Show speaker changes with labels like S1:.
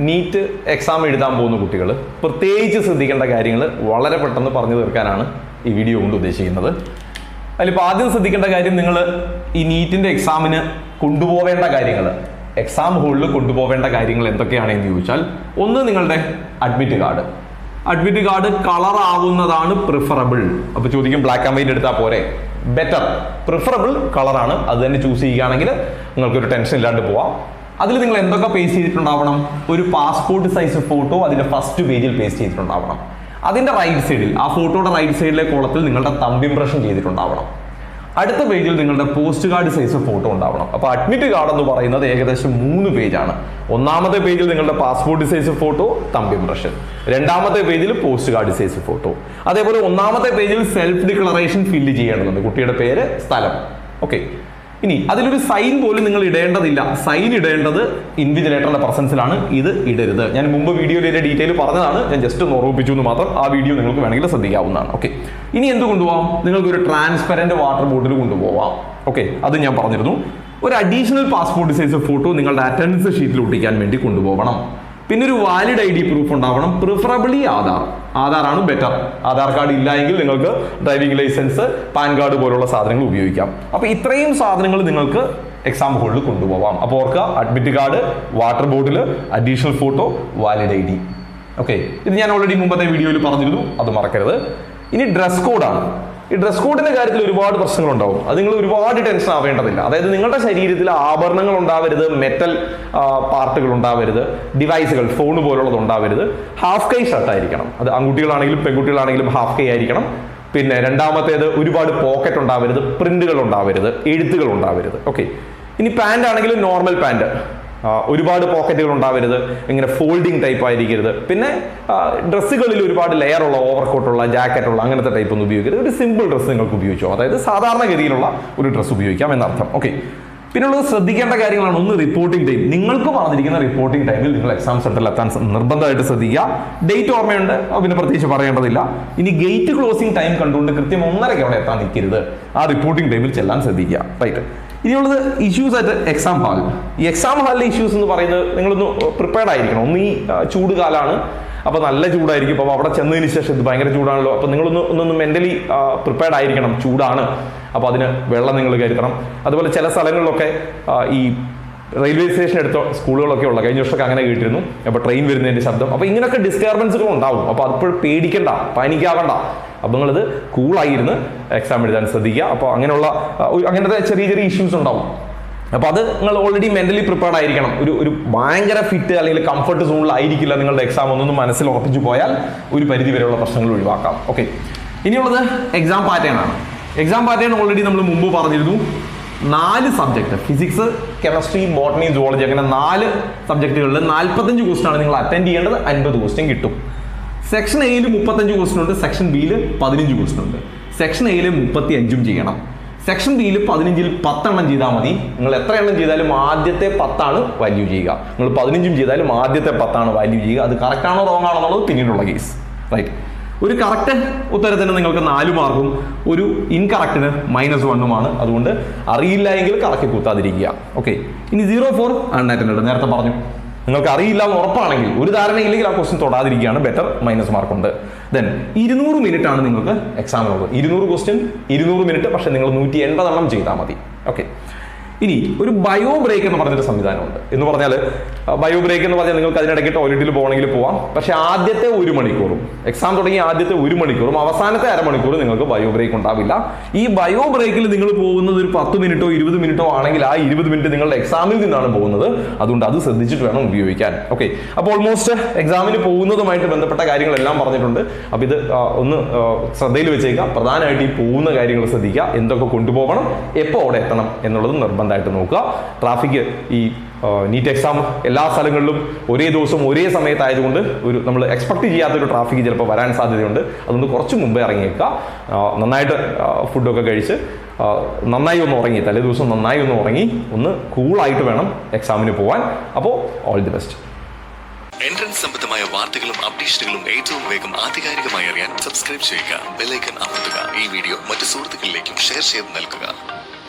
S1: NEET exam എഴുതാൻ പോകുന്ന കുട്ടികൾ പ്രത്യേകിച്ച് ശ്രദ്ധിക്കേണ്ട കാര്യങ്ങൾ വളരെ പെട്ടെന്ന് പറഞ്ഞു തീർക്കാനാണ് ഈ വീഡിയോ കൊണ്ട് ഉദ്ദേശിക്കുന്നത്. അതിലിപ്പോൾ ആദ്യം ശ്രദ്ധിക്കേണ്ട കാര്യം, നിങ്ങൾ ഈ നീറ്റിൻ്റെ എക്സാമിന് കൊണ്ടുപോവേണ്ട കാര്യങ്ങൾ, എക്സാം ഹോളിൽ കൊണ്ടുപോവേണ്ട കാര്യങ്ങൾ എന്തൊക്കെയാണെന്ന് ചോദിച്ചാൽ, ഒന്ന് നിങ്ങളുടെ admit card. Admit card colour ആവുന്നതാണ് പ്രിഫറബിൾ. അപ്പോൾ ചോദിക്കും ബ്ലാക്ക് ആൻഡ് വൈറ്റ് എടുത്താൽ പോരെ? ബെറ്റർ, പ്രിഫറബിൾ കളറാണ്. അത് തന്നെ ചൂസ് ചെയ്യുകയാണെങ്കിൽ നിങ്ങൾക്കൊരു ടെൻഷൻ ഇല്ലാണ്ട് പോവാം. അതിൽ നിങ്ങൾ എന്തൊക്കെ പേസ്റ്റ് ചെയ്തിട്ടുണ്ടാവണം? ഒരു പാസ്പോർട്ട് സൈസ് ഫോട്ടോ അതിൻ്റെ ഫസ്റ്റ് പേജിൽ പേസ്റ്റ് ചെയ്തിട്ടുണ്ടാവണം. അതിൻ്റെ റൈറ്റ് സൈഡിൽ, ആ ഫോട്ടോയുടെ റൈറ്റ് സൈഡിലെ കോളത്തിൽ നിങ്ങളുടെ തമ്പ് ഇംപ്രഷൻ ചെയ്തിട്ടുണ്ടാവണം. അടുത്ത പേജിൽ നിങ്ങളുടെ പോസ്റ്റ് കാർഡ് സൈസ് ഫോട്ടോ ഉണ്ടാവണം. അപ്പോൾ അഡ്മിറ്റ് കാർഡ് എന്ന് പറയുന്നത് ഏകദേശം 3 പേജാണ്. ഒന്നാമത്തെ പേജിൽ നിങ്ങളുടെ passport size photo, thumb impression. രണ്ടാമത്തെ പേജിൽ പോസ്റ്റ് കാർഡ് സൈസ് ഫോട്ടോ. അതേപോലെ ഒന്നാമത്തെ പേജിൽ സെൽഫ് ഡിക്ലറേഷൻ ഫില്ല് ചെയ്യേണ്ടതുണ്ട്, കുട്ടിയുടെ പേര്, സ്ഥലം. ഓക്കെ, ഇനി അതിലൊരു സൈൻ പോലും നിങ്ങൾ ഇടേണ്ടതില്ല. സൈൻ ഇടേണ്ടത് ഇൻവിജിലേറ്ററിന്റെ പ്രസൻസിലാണ്. ഇത് ഇടരുത്. ഞാൻ മുമ്പ് വീഡിയോയിൽ ഇതിന്റെ ഡീറ്റെയിൽ പറഞ്ഞതാണ്, ഞാൻ ജസ്റ്റ് ഒന്ന് ഓർമ്മിപ്പിച്ചു എന്ന് മാത്രം. ആ വീഡിയോ നിങ്ങൾക്ക് വേണമെങ്കിൽ ശ്രദ്ധിക്കാവുന്നതാണ്. ഓക്കെ, ഇനി എന്ത് കൊണ്ടുപോകാം? നിങ്ങൾക്ക് ഒരു ട്രാൻസ്പെറന്റ് വാട്ടർ ബോട്ടിൽ കൊണ്ടുപോകാം. ഓക്കെ, അത് ഞാൻ പറഞ്ഞിരുന്നു. ഒരു അഡീഷണൽ പാസ്പോർട്ട് സൈസ് ഫോട്ടോ നിങ്ങളുടെ അറ്റൻഡൻസ് ഷീറ്റിൽ ഒട്ടിക്കാൻ വേണ്ടി കൊണ്ടുപോകണം. പിന്നെ ഒരു വാലിഡ് ID പ്രൂഫ് ഉണ്ടാവണം, പ്രിഫറബിളി ആധാറാണ് ബെറ്റർ. ആധാർ കാർഡ് ഇല്ല എങ്കിൽ നിങ്ങൾക്ക് ഡ്രൈവിംഗ് ലൈസൻസ്, പാൻ കാർഡ് പോലുള്ള സാധനങ്ങൾ ഉപയോഗിക്കാം. അപ്പോൾ ഇത്രയും സാധനങ്ങൾ നിങ്ങൾക്ക് എക്സാം ഹോളിൽ കൊണ്ടുപോകാം. അപ്പോൾ ഓർക്കുക, admit card, water bottle, additional photo, valid ID. Okay, ഇത് ഞാൻ ഓൾറെഡി മുമ്പത്തെ വീഡിയോയിൽ പറഞ്ഞിരുന്നു, അത് മറക്കരുത്. ഇനി ഡ്രസ് കോഡാണ്. ഈ ഡ്രസ് കോഡിന്റെ കാര്യത്തിൽ ഒരുപാട് പ്രശ്നങ്ങളുണ്ടാവും. അത് നിങ്ങൾ ഒരുപാട് ടെൻഷൻ ആവേണ്ടതില്ല. അതായത് നിങ്ങളുടെ ശരീരത്തിൽ ആഭരണങ്ങൾ ഉണ്ടാവരുത്, മെറ്റൽ പാർട്ടുകൾ ഉണ്ടാവരുത്, ഡിവൈസുകൾ, ഫോൺ പോലുള്ളത് ഉണ്ടാവരുത്. ഹാഫ് കൈ ഷർട്ട് ആയിരിക്കണം. അത് ആൺകുട്ടികളാണെങ്കിലും പെൺകുട്ടികളാണെങ്കിലും ഹാഫ് കൈ ആയിരിക്കണം. പിന്നെ രണ്ടാമത്തേത്, ഒരുപാട് പോക്കറ്റ് ഉണ്ടാവരുത്, പ്രിന്റുകൾ ഉണ്ടാവരുത്, എഴുത്തുകൾ ഉണ്ടാവരുത്. ഓക്കെ, ഇനി പാൻ്റ് ആണെങ്കിലും നോർമൽ പാൻറ്, ഒരുപാട് പോക്കറ്റുകൾ ഉണ്ടാവരുത്, ഇങ്ങനെ ഫോൾഡിങ് ടൈപ്പ് ആയിരിക്കരുത്. പിന്നെ ഡ്രസ്സുകളിൽ ഒരുപാട് ലെയർ ഉള്ള, ഓവർകോട്ടുള്ള, ജാക്കറ്റുള്ള അങ്ങനത്തെ ടൈപ്പ് ഒന്നും ഉപയോഗിക്കരുത്. ഒരു സിമ്പിൾ ഡ്രസ്സ് നിങ്ങൾക്ക് ഉപയോഗിച്ചോ, അതായത് സാധാരണഗതിയിലുള്ള ഒരു ഡ്രസ്സ് ഉപയോഗിക്കാം എന്നർത്ഥം. ഓക്കെ, പിന്നുള്ളത് ശ്രദ്ധിക്കേണ്ട കാര്യങ്ങളാണ്. ഒന്ന്, റിപ്പോർട്ടിംഗ് ടൈം. നിങ്ങൾക്ക് പറഞ്ഞിരിക്കുന്ന റിപ്പോർട്ടിംഗ് ടൈമിൽ നിങ്ങൾ എക്സാം സെന്ററിൽ എത്താൻ നിർബന്ധമായിട്ട് ശ്രദ്ധിക്കുക. ഡേറ്റ് ഓർമ്മയുണ്ട്, പിന്നെ പ്രത്യേകിച്ച് പറയേണ്ടതില്ല. ഇനി ഗേറ്റ് ക്ലോസിംഗ് ടൈം കണ്ടുകൊണ്ട് കൃത്യം 1:30 അവിടെ എത്താൻ നിൽക്കരുത്. ആ റിപ്പോർട്ടിംഗ് ടൈമിൽ ചെല്ലാൻ ശ്രദ്ധിക്കുക. റൈറ്റ്, ഇനിയുള്ളത് ഇഷ്യൂസ് ആയിട്ട് എക്സാം ഹാൾ. ഈ എക്സാം ഹാളിലെ ഇഷ്യൂസ് എന്ന് പറയുന്നത്, നിങ്ങളൊന്ന് പ്രിപ്പയർഡ് ആയിരിക്കണം. ഒന്ന്, ഈ ചൂട് കാലമാണ്, അപ്പോൾ നല്ല ചൂടായിരിക്കും. അപ്പോൾ അവിടെ ചെന്നതിന് ശേഷം ഇത് ഭയങ്കര ചൂടാണല്ലോ, അപ്പോൾ നിങ്ങളൊന്ന് മെന്റലി പ്രിപ്പയർഡ് ആയിരിക്കണം. ചൂടാണ്, അപ്പോൾ അതിന് വെള്ളം നിങ്ങൾ കരുതണം. അതുപോലെ ചില സ്ഥലങ്ങളിലൊക്കെ ഈ റെയിൽവേ സ്റ്റേഷൻ എടുത്ത സ്കൂളുകളൊക്കെ ഉള്ള, കഴിഞ്ഞ വർഷമൊക്കെ അങ്ങനെ കേട്ടിരുന്നു. അപ്പോൾ ട്രെയിൻ വരുന്നതിൻ്റെ ശബ്ദം, അപ്പോൾ ഇങ്ങനെയൊക്കെ ഡിസ്റ്റർബൻസുകൾ ഉണ്ടാവും. അപ്പോൾ അതിപ്പോൾ പേടിക്കണ്ട, പാനിക്കാവണ്ട. അപ്പോൾ നിങ്ങളിത് കൂളായിരുന്ന് എക്സാം എഴുതാൻ ശ്രദ്ധിക്കുക. അപ്പോൾ അങ്ങനത്തെ ചെറിയ ചെറിയ ഇഷ്യൂസ് ഉണ്ടാവും. അപ്പോൾ അത് നിങ്ങൾ ഓൾറെഡി മെന്റലി പ്രിപ്പയർഡ് ആയിരിക്കണം. ഒരു ഭയങ്കര ഫിറ്റ് അല്ലെങ്കിൽ കംഫർട്ട് സോണിലായിരിക്കില്ല നിങ്ങളുടെ എക്സാം. ഒന്നൊന്നും മനസ്സിൽ ഉറപ്പിച്ചു പോയാൽ ഒരു പരിധി വരെയുള്ള പ്രശ്നങ്ങൾ ഒഴിവാക്കാം. ഓക്കെ, ഇനിയുള്ളത് എക്സാം പാറ്റേൺ ആണ്. എക്സാം പാറ്റേൺ ഓൾറെഡി നമ്മൾ മുമ്പ് പറഞ്ഞിരുന്നു. 4 subject, physics, chemistry, botany, zoology, അങ്ങനെ 4 സബ്ജക്റ്റുകളിൽ 45 ക്വസ്റ്റ്യൻ ആണ് നിങ്ങൾ അറ്റൻഡ് ചെയ്യേണ്ടത്. 50 ക്വസ്റ്റ്യൻ കിട്ടും. സെക്ഷൻ എയിൽ 35 ക്വസ്റ്റ്യൻ ഉണ്ട്, സെക്ഷൻ ബിയിൽ 15 ക്വസ്റ്റ്യൻ ഉണ്ട്. സെക്ഷൻ എയിൽ 35 ചെയ്യണം. സെക്ഷൻ ബിയിൽ 15ൽ 10 എണ്ണം ചെയ്താൽ മതി. നിങ്ങൾ എത്ര എണ്ണം ചെയ്താലും ആദ്യത്തെ 10 വാല്യൂ ചെയ്യുക. നിങ്ങൾ 15 ചെയ്താലും ആദ്യത്തെ 10 വാല്യൂ ചെയ്യുക. അത് കറക്റ്റ് ആണോ റോങ് ആണോ എന്നുള്ളത് പിന്നീടുള്ള കേസ്. റൈറ്റ്, ഒരു കറക്റ്റ് ഉത്തരത്തിന് നിങ്ങൾക്ക് 4 മാർക്കും, ഒരു ഇൻകറക്റ്റിന് -1 അതുകൊണ്ട് അറിയില്ല എങ്കിൽ കറക്റ്റ് കുത്താതിരിക്കുക. ഓക്കെ, ഇനി 0-4 അൺഅറ്റൻഡഡ്. നേരത്തെ പറഞ്ഞു, നിങ്ങൾക്ക് അറിയില്ല എന്ന് ഉറപ്പാണെങ്കിൽ, ഒരു ധാരണയില്ലെങ്കിൽ ആ ക്വസ്റ്റ്യൻ തൊടാതിരിക്കുകയാണ് ബെറ്റർ. -മാർക്ക് ഉണ്ട്. ദെൻ 200 മിനിറ്റ് ആണ് നിങ്ങൾക്ക് എക്സാമിനുള്ളത്. 200 ക്വസ്റ്റ്യൻ, 200 മിനിറ്റ്. പക്ഷെ നിങ്ങൾ 180 എണ്ണം ചെയ്താൽ മതി. ഓക്കെ, ഇനി ഒരു ബയോ ബ്രേക്ക് എന്ന് പറഞ്ഞൊരു സംവിധാനമുണ്ട്. എന്ന് പറഞ്ഞാൽ ബയോ ബ്രേക്ക് എന്ന് പറഞ്ഞാൽ നിങ്ങൾക്ക് അതിനിടയ്ക്ക് ടോയ്ലറ്റിൽ പോകണമെങ്കിൽ പോവാം. പക്ഷെ ആദ്യത്തെ 1 മണിക്കൂറും, എക്സാം തുടങ്ങി ആദ്യത്തെ 1 മണിക്കൂറും അവസാനത്തെ അരമണിക്കൂർ നിങ്ങൾക്ക് ബയോ ബ്രേക്ക് ഉണ്ടാവില്ല. ഈ ബയോ ബ്രേക്കിൽ നിങ്ങൾ പോകുന്നത് ഒരു 10 മിനിറ്റോ 20 മിനിറ്റോ ആണെങ്കിൽ ആ 20 മിനിറ്റ് നിങ്ങളുടെ എക്സാമിൽ നിന്നാണ് പോകുന്നത്. അതുകൊണ്ട് അത് ശ്രദ്ധിച്ചിട്ട് വേണം ഉപയോഗിക്കാൻ. ഓക്കെ, അപ്പോൾ ഓൾമോസ്റ്റ് എക്സാമിന് പോകുന്നതുമായിട്ട് ബന്ധപ്പെട്ട കാര്യങ്ങളെല്ലാം പറഞ്ഞിട്ടുണ്ട്. അപ്പോൾ ഇത് ഒന്ന് ശ്രദ്ധയിൽ വെച്ചേക്കുക. പ്രധാനമായിട്ട് ഈ പോകുന്ന കാര്യങ്ങൾ ശ്രദ്ധിക്കുക. എന്തൊക്കെ കൊണ്ടുപോകണം, എപ്പോൾ അവിടെ എത്തണം എന്നുള്ളത് നിർബന്ധമായിട്ട് നോക്കുക. ട്രാഫിക്, ഈ നീറ്റ് എക്സാം എല്ലാ സ്ഥലങ്ങളിലും ഒരേ ദിവസം ഒരേ സമയത്തായതുകൊണ്ട് നമ്മൾ എക്സ്പെക്ട് ചെയ്യാത്തൊരു ട്രാഫിക് ചിലപ്പോൾ വരാൻ സാധ്യതയുണ്ട്. അതുകൊണ്ട് കുറച്ച് മുമ്പേ ഇറങ്ങിയേക്കുക. നന്നായിട്ട് ഫുഡൊക്കെ കഴിച്ച് നന്നായി ഒന്ന് ഉറങ്ങി, തലേ ദിവസം നന്നായി ഒന്ന് ഉറങ്ങി ഒന്ന് കൂളായിട്ട് വേണം എക്സാമിന് പോകാൻ. അപ്പോൾ ഓൾ ദി ബെസ്റ്റ്.
S2: എൻട്രൻസ് സംബന്ധമായ വാർത്തകളും അപ്ഡേഷനുകളും ഏറ്റവും വേഗം ആധികാരികമായി അറിയാൻ സബ്സ്ക്രൈബ് ചെയ്യുക, ബെൽ ഐക്കൺ അമർത്തുക. ഈ വീഡിയോ മറ്റു സുഹൃത്തുക്കളിലേക്കും ഷെയർ ചെയ്ത് നൽകുക.